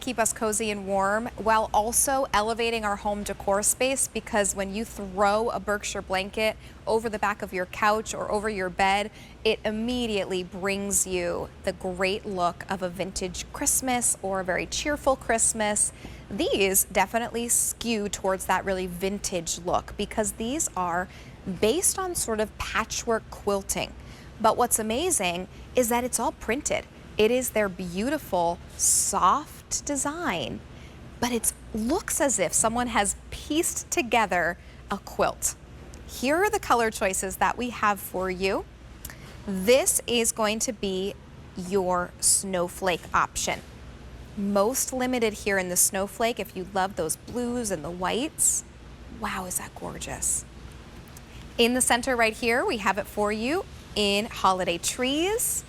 keep us cozy and warm while also elevating our home decor space, because when you throw a Berkshire blanket over the back of your couch or over your bed, it immediately brings you the great look of a vintage Christmas or a very cheerful Christmas. These definitely skew towards that really vintage look because these are based on sort of patchwork quilting. But what's amazing is that it's all printed. It is their beautiful, soft design, but it looks as if someone has pieced together a quilt. Here are the color choices that we have for you. This is going to be your snowflake option. Most limited here in the snowflake. If you love those blues and the whites, wow, is that gorgeous. In the center right here, we have it for you in holiday trees.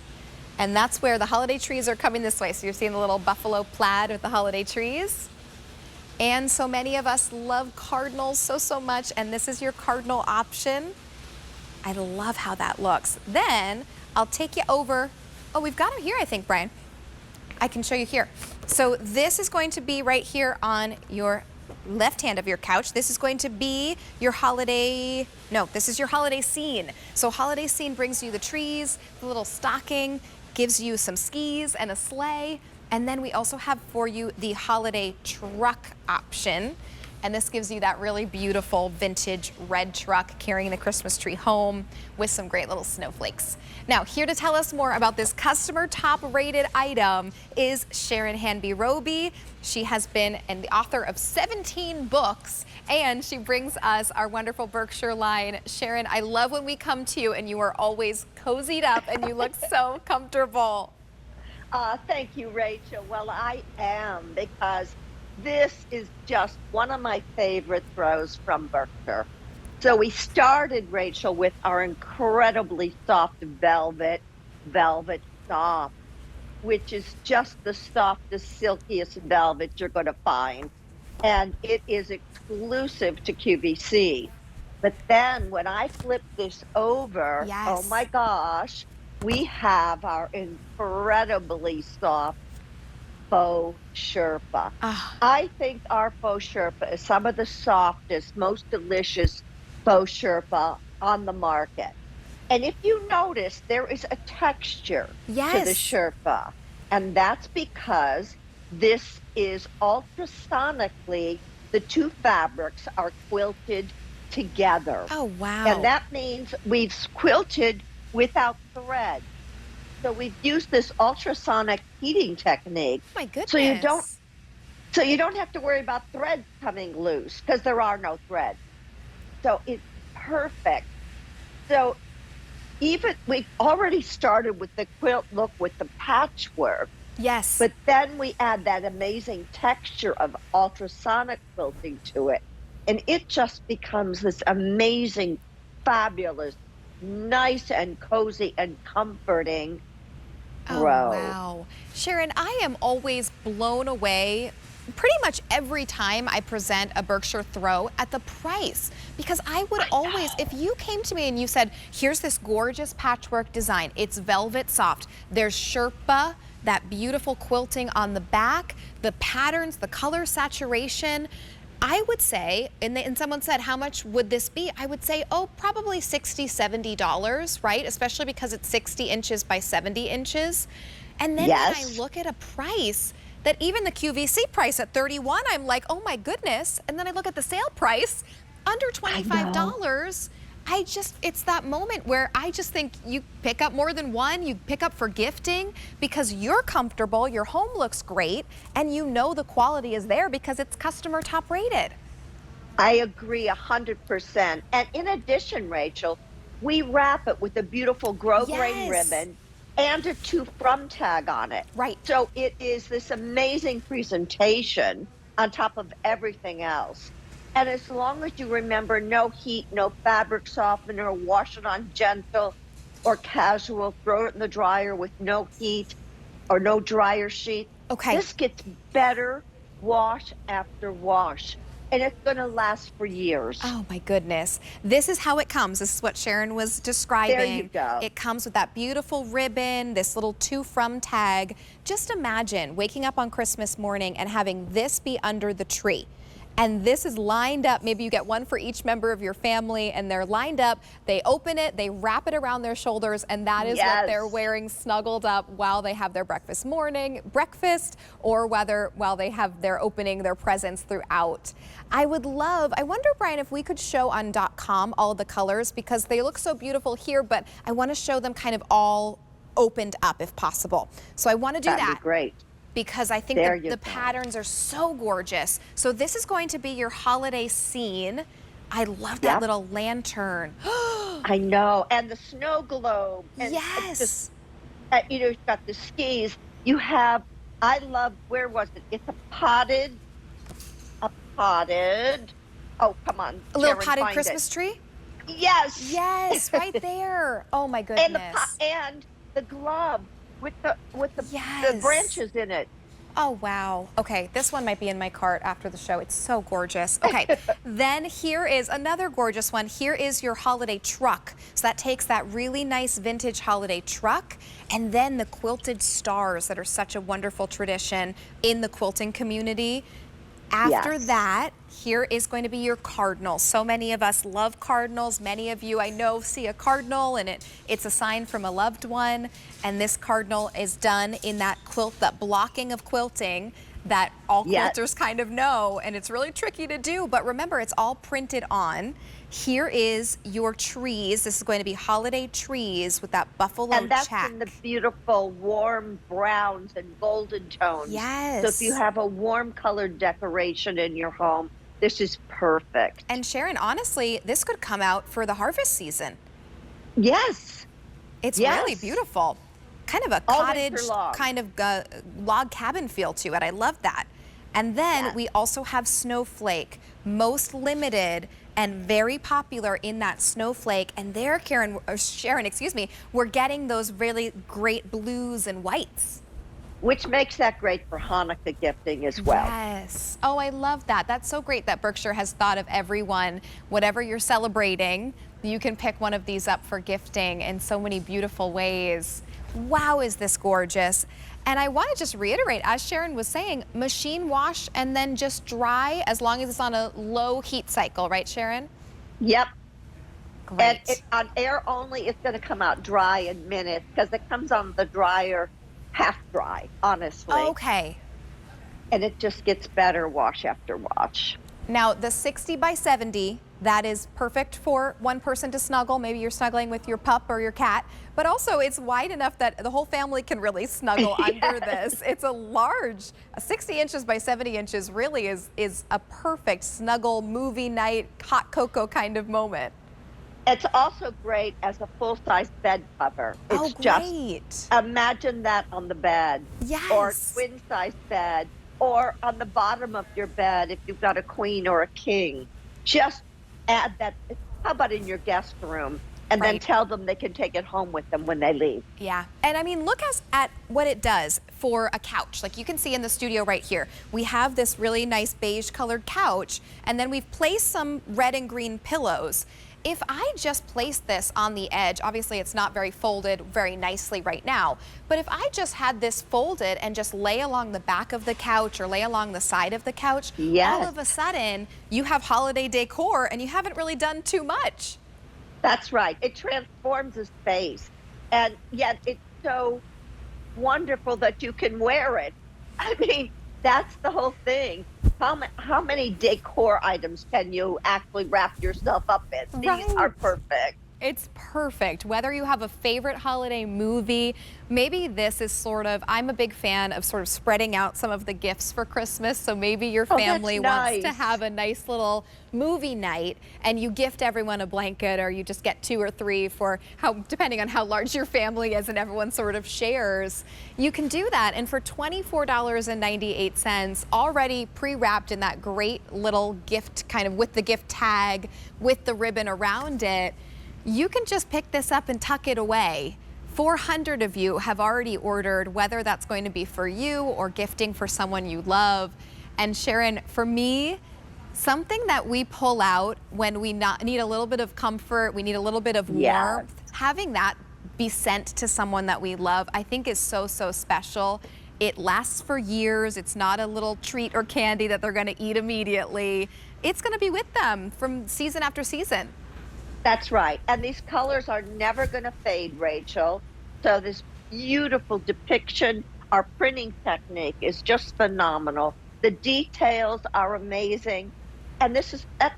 And that's where the holiday trees are coming this way. So you're seeing the little buffalo plaid with the holiday trees. And so many of us love cardinals so much, and this is your cardinal option. I love how that looks. Then I'll take you over. Oh, we've got them here, I think, Brian. I can show you here. So this is going to be right here on your left hand of your couch. This is going to be your holiday, no, this is your holiday scene. So holiday scene brings you the trees, the little stocking, gives you some skis and a sleigh. And then we also have for you the holiday truck option. And this gives you that really beautiful vintage red truck carrying the Christmas tree home with some great little snowflakes. Now, here to tell us more about this customer top rated item is Sharon Hanby-Roby. She has been the author of 17 books, and she brings us our wonderful Berkshire line. Sharon, I love when we come to you and you are always cozied up and you look so comfortable. Thank you, Rachel. Well, I am, because this is just one of my favorite throws from Berkshire. So we started, Rachel, with our incredibly soft velvet soft, which is just the softest, silkiest velvet you're going to find. And it is exclusive to QVC. But then when I flip this over, Yes. Oh my gosh, we have our incredibly soft faux Sherpa. I think our faux Sherpa is some of the softest, most delicious faux Sherpa on the market. And if you notice, there is a texture to the Sherpa. And that's because this is ultrasonically, the two fabrics are quilted together. Oh, wow. And that means we've quilted without thread. So we've used this ultrasonic heating technique. Oh my goodness. So you don't have to worry about threads coming loose, because there are no threads. So it's perfect. So even we've already started with the quilt look with the patchwork. Yes. But then we add that amazing texture of ultrasonic quilting to it. And it just becomes this amazing, fabulous, nice and cozy and comforting Oh, row. wow. Sharon, I am always blown away pretty much every time I present a Berkshire throw at the price, because I would always, if you came to me and you said, here's this gorgeous patchwork design, it's velvet soft, there's Sherpa, that beautiful quilting on the back, the patterns, the color saturation, I would say, and someone said, how much would this be? I would say, oh, probably $60, $70, right? Especially because it's 60 inches by 70 inches. And then when I look at a price, that even the QVC price at $31, I'm like, oh my goodness. And then I look at the sale price, under $25. It's that moment where I just think you pick up more than one, you pick up for gifting because you're comfortable, your home looks great, and you know the quality is there because it's customer top rated. I agree 100%. And in addition, Rachel, we wrap it with a beautiful grosgrain ribbon and a to from tag on it. Right. So it is this amazing presentation on top of everything else. And as long as you remember, no heat, no fabric softener, wash it on gentle or casual, throw it in the dryer with no heat or no dryer sheet. Okay. This gets better wash after wash. and it's going to last for years. Oh my goodness. This is how it comes. This is what Sharon was describing. There you go. It comes with that beautiful ribbon, this little to from tag. Just imagine waking up on Christmas morning and having this be under the tree. And this is lined up. Maybe you get one for each member of your family, and they're lined up. They open it, they wrap it around their shoulders, and that is what they're wearing snuggled up while they have their breakfast, or while they have their opening their presents throughout. I wonder, Brian, if we could show on .com all the colors, because they look so beautiful here, but I want to show them kind of all opened up if possible. So I want to do that. That'd be great. Because I think the patterns are so gorgeous. So this is going to be your holiday scene. I love that little lantern. I know, and the snow globe. And yes. You know, you've got the skis. You have, where was it? It's a potted, oh, come on. A little potted Christmas tree? Yes. Yes, right there. Oh my goodness. And the glove with the branches in it. Oh, wow. Okay, this one might be in my cart after the show. It's so gorgeous. Okay, then here is another gorgeous one. Here is your holiday truck. So that takes that really nice vintage holiday truck, and then the quilted stars that are such a wonderful tradition in the quilting community. After that, here is going to be your cardinal. So many of us love cardinals. Many of you, I know, see a cardinal and it's a sign from a loved one. And this cardinal is done in that that blocking of quilting that all quilters kind of know. And it's really tricky to do, but remember, it's all printed on. Here is your trees. This is going to be holiday trees with that buffalo check. And that's in the beautiful warm browns and golden tones. Yes. So if you have a warm colored decoration in your home, this is perfect. And Sharon, honestly, this could come out for the harvest season. Yes. It's really beautiful. Kind of a cottage, kind of log cabin feel to it. I love that. And then we also have snowflake, most limited and very popular in that snowflake. And there, Sharon, excuse me, we're getting those really great blues and whites. Which makes that great for Hanukkah gifting as well. Yes. Oh, I love that. That's so great that Berkshire has thought of everyone. Whatever you're celebrating, you can pick one of these up for gifting in so many beautiful ways. Wow, is this gorgeous. And I want to just reiterate, as Sharon was saying, machine wash and then just dry as long as it's on a low heat cycle, right, Sharon? Yep. Great. And on air only, it's going to come out dry in minutes because it comes on the dryer half dry, honestly. Okay. And it just gets better wash after wash. Now, the 60 by 70, that is perfect for one person to snuggle. Maybe you're snuggling with your pup or your cat, but also it's wide enough that the whole family can really snuggle under this. It's a large, 60 inches by 70 inches really is a perfect snuggle movie night, hot cocoa kind of moment. It's also great as a full-size bed cover. It's just, imagine that on the bed. Yes. Or twin-size bed, or on the bottom of your bed if you've got a queen or a king. Just add that. How about in your guest room? And then tell them they can take it home with them when they leave. Yeah, and I mean, look at what it does for a couch. Like you can see in the studio right here, we have this really nice beige colored couch, and then we've placed some red and green pillows. If I just place this on the edge, obviously it's not very folded very nicely right now, but if I just had this folded and just lay along the back of the couch or lay along the side of the couch, all of a sudden you have holiday decor and you haven't really done too much. That's right. It transforms a space, and yet it's so wonderful that you can wear it. I mean, that's the whole thing. How many decor items can you actually wrap yourself up in? These are perfect. It's perfect. Whether you have a favorite holiday movie, maybe this is sort of, I'm a big fan of sort of spreading out some of the gifts for Christmas. So maybe your family wants to have a nice little movie night and you gift everyone a blanket, or you just get 2 or 3 for depending on how large your family is and everyone sort of shares. You can do that. And for $24.98, already pre-wrapped in that great little gift, kind of with the gift tag, with the ribbon around it, you can just pick this up and tuck it away. 400 of you have already ordered, whether that's going to be for you or gifting for someone you love. And Sharon, for me, Something that we pull out when we need a little bit of comfort, we need a little bit of warmth, having that be sent to someone that we love, I think is so, so special. It lasts for years. It's not a little treat or candy that they're gonna eat immediately. It's gonna be with them from season after season. That's right. And these colors are never gonna fade, Rachel. So this beautiful depiction, our printing technique is just phenomenal. The details are amazing. And this is that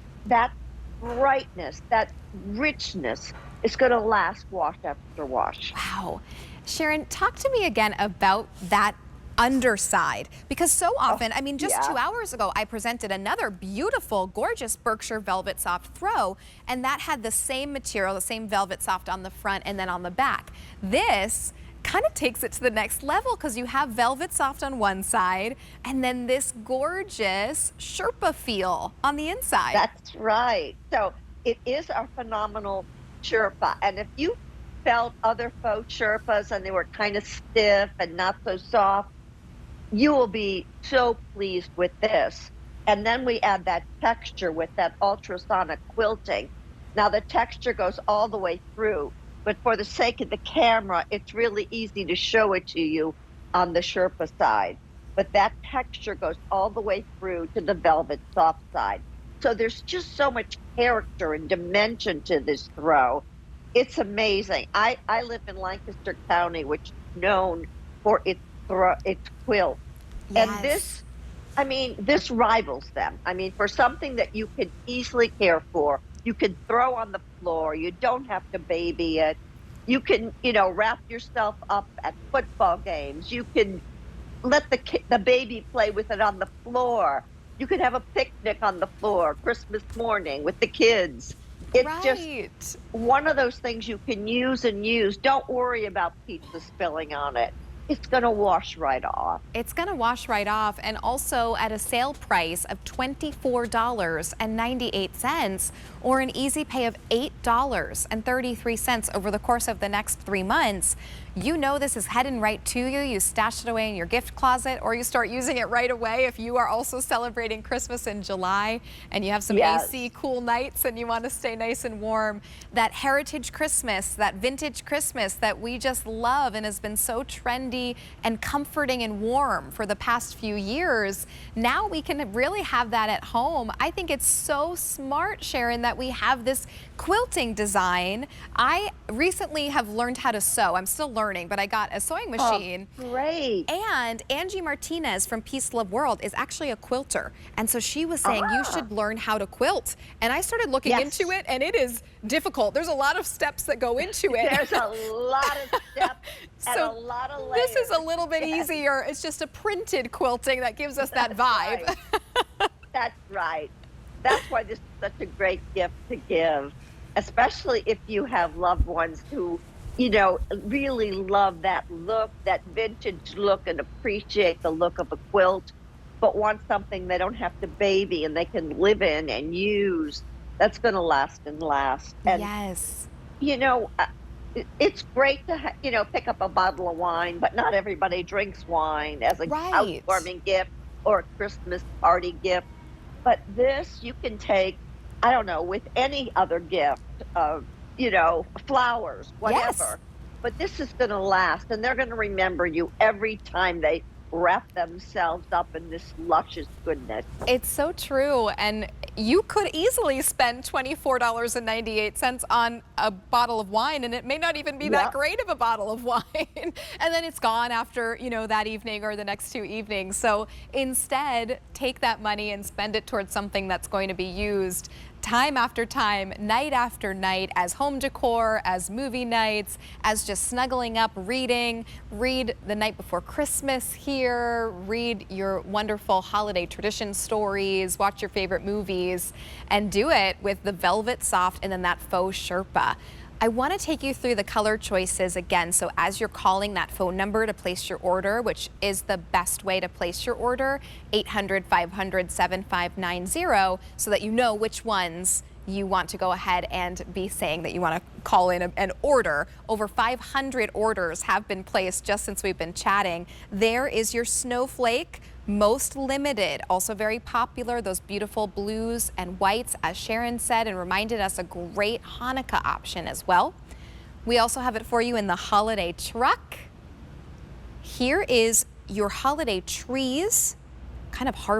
brightness, that richness is going to last wash after wash. Wow. Sharon, talk to me again about that underside, because so often, I mean, just 2 hours ago, I presented another beautiful, gorgeous Berkshire Velvet Soft throw, and that had the same material, the same Velvet Soft on the front and then on the back. This kind of takes it to the next level because you have Velvet Soft on one side and then this gorgeous Sherpa feel on the inside. That's right. So it is a phenomenal Sherpa. And if you felt other faux Sherpas and they were kind of stiff and not so soft, you will be so pleased with this. And then we add that texture with that ultrasonic quilting. Now the texture goes all the way through. But for the sake of the camera, it's really easy to show it to you on the Sherpa side. But that texture goes all the way through to the Velvet Soft side. So there's just so much character and dimension to this throw. It's amazing. I live in Lancaster County, which is known for its quilt. Yes. And this, I mean, this rivals them. I mean, for something that you can easily care for, you can throw on the floor. You don't have to baby it. You can, wrap yourself up at football games. You can let the baby play with it on the floor. You can have a picnic on the floor Christmas morning with the kids. It's just one of those things you can use and use. Don't worry about pizza spilling on it. It's going to wash right off. It's going to wash right off, and also at a sale price of $24.98 or an easy pay of $8.33 over the course of the next 3 months. You know this is heading right to you. You stash it away in your gift closet, or you start using it right away if you are also celebrating Christmas in July and you have some AC cool nights and you want to stay nice and warm. That heritage Christmas, that vintage Christmas that we just love and has been so trendy and comforting and warm for the past few years. Now we can really have that at home. I think it's so smart, Sharon, that we have this quilting design. I recently have learned how to sew. I'm still learning, but I got a sewing machine. Oh, great. And Angie Martinez from Peace Love World is actually a quilter. And so she was saying you should learn how to quilt. And I started looking into it, and it is difficult. There's a lot of steps that go into it. There's a lot of steps and a lot of layers. This is a little bit easier. It's just a printed quilting that gives us that vibe. Right. That's right. That's why this is such a great gift to give, especially if you have loved ones who, really love that look, that vintage look, and appreciate the look of a quilt, but want something they don't have to baby and they can live in and use. That's going to last and last. And, it's great to, pick up a bottle of wine, but not everybody drinks wine as a housewarming gift or a Christmas party gift. But this you can take, I don't know, with any other gift, flowers, whatever. But this is going to last, and they're going to remember you every time they wrap themselves up in this luscious goodness. It's so true, and you could easily spend $24.98 on a bottle of wine, and it may not even be that great of a bottle of wine, and then it's gone after, that evening or the next 2 evenings. So instead, take that money and spend it towards something that's going to be used time after time, night after night, as home decor, as movie nights, as just snuggling up, reading. Read the night before Christmas here, read your wonderful holiday tradition stories, watch your favorite movies, and do it with the Velvet Soft and then that faux Sherpa. I want to take you through the color choices again. So as you're calling that phone number to place your order, which is the best way to place your order, 800-500-7590, so that you know which ones you want to go ahead and be saying that you want to call in an order. Over 500 orders have been placed just since we've been chatting. There is your snowflake, most limited, also very popular, those beautiful blues and whites, as Sharon said, and reminded us a great Hanukkah option as well. We also have it for you in the holiday truck. Here is your holiday trees, kind of harvest